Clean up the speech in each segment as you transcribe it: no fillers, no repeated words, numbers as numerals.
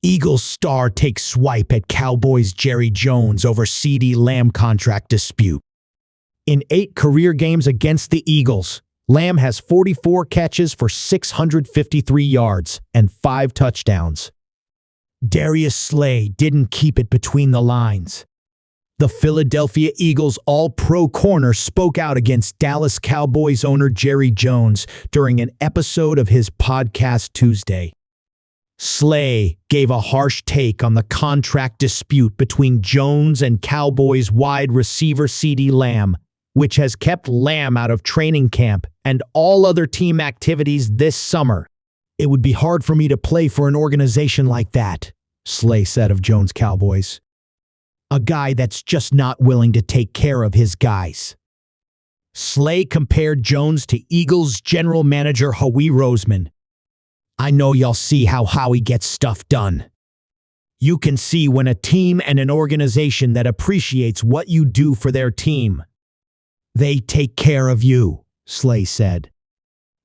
Eagles star takes swipe at Cowboys Jerry Jones over CeeDee Lamb contract dispute. In 8 career games against the Eagles, Lamb has 44 catches for 653 yards and 5 touchdowns. Darius Slay didn't keep it between the lines. The Philadelphia Eagles All-Pro corner spoke out against Dallas Cowboys owner Jerry Jones during an episode of his podcast Tuesday. Slay gave a harsh take on the contract dispute between Jones and Cowboys wide receiver CeeDee Lamb, which has kept Lamb out of training camp and all other team activities this summer. "It would be hard for me to play for an organization like that," Slay said of Jones Cowboys. "A guy that's just not willing to take care of his guys." Slay compared Jones to Eagles general manager Howie Roseman. "I know y'all see how Howie gets stuff done. You can see when a team and an organization that appreciates what you do for their team, they take care of you," Slay said.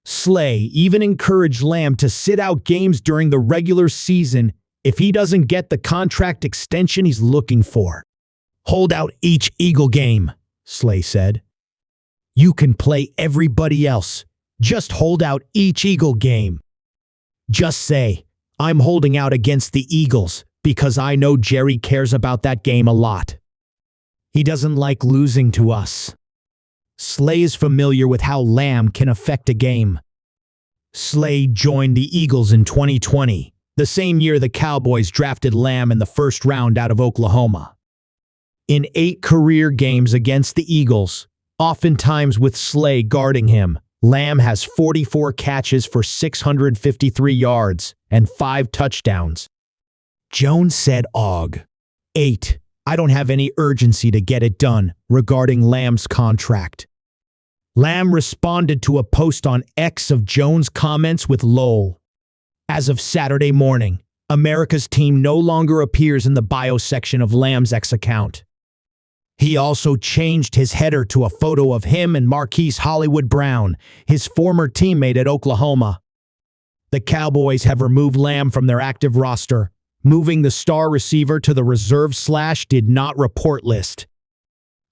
Slay even encouraged Lamb to sit out games during the regular season if he doesn't get the contract extension he's looking for. "Hold out each Eagle game," Slay said. "You can play everybody else. Just hold out each Eagle game. Just say, 'I'm holding out against the Eagles because I know Jerry cares about that game a lot. He doesn't like losing to us.'" Slay is familiar with how Lamb can affect a game. Slay joined the Eagles in 2020, the same year the Cowboys drafted Lamb in the first round out of Oklahoma. In 8 career games against the Eagles, oftentimes with Slay guarding him, Lamb has 44 catches for 653 yards and 5 touchdowns. Jones said Aug. 8. "I don't have any urgency to get it done," regarding Lamb's contract. Lamb responded to a post on X of Jones' comments with "lol." As of Saturday morning, America's team no longer appears in the bio section of Lamb's X account. He also changed his header to a photo of him and Marquise Hollywood Brown, his former teammate at Oklahoma. The Cowboys have removed Lamb from their active roster, moving the star receiver to the reserve/did not report list.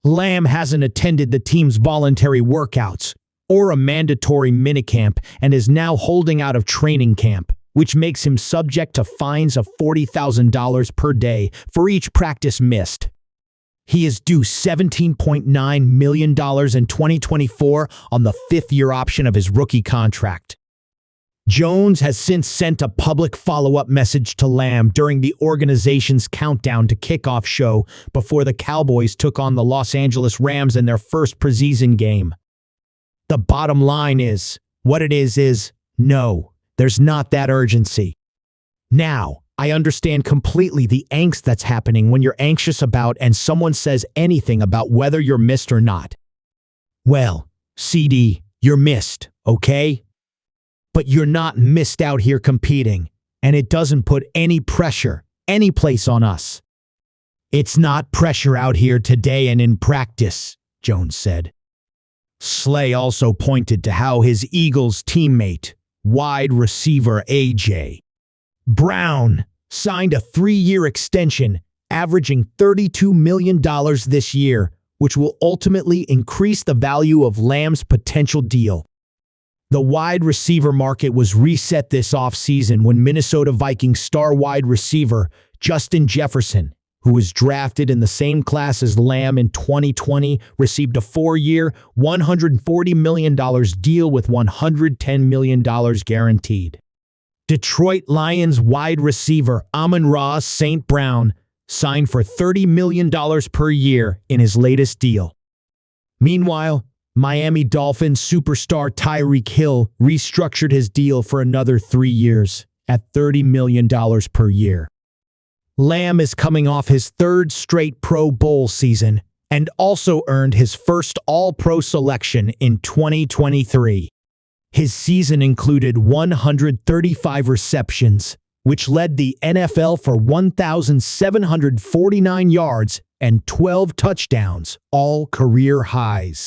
Lamb hasn't attended the team's voluntary workouts or a mandatory minicamp and is now holding out of training camp, which makes him subject to fines of $40,000 per day for each practice missed. He is due $17.9 million in 2024 on the 5th-year option of his rookie contract. Jones has since sent a public follow-up message to Lamb during the organization's countdown to kickoff show before the Cowboys took on the Los Angeles Rams in their first preseason game. The bottom line is, what it is no, there's not that urgency. Now, I understand completely the angst that's happening when you're anxious about and someone says anything about whether you're missed or not. Well, CeeDee, you're missed, okay? But you're not missed out here competing, and it doesn't put any pressure, any place on us. It's not pressure out here today and in practice, Jones said. Slay also pointed to how his Eagles teammate, wide receiver A.J. Brown, signed a 3-year extension, averaging $32 million this year, which will ultimately increase the value of Lamb's potential deal. The wide receiver market was reset this offseason when Minnesota Vikings star wide receiver Justin Jefferson, who was drafted in the same class as Lamb in 2020, received a 4-year, $140 million deal with $110 million guaranteed. Detroit Lions wide receiver Amon-Ra St. Brown signed for $30 million per year in his latest deal. Meanwhile, Miami Dolphins superstar Tyreek Hill restructured his deal for another 3 years at $30 million per year. Lamb is coming off his 3rd straight Pro Bowl season and also earned his first All-Pro selection in 2023. His season included 135 receptions, which led the NFL for 1,749 yards and 12 touchdowns, all career highs.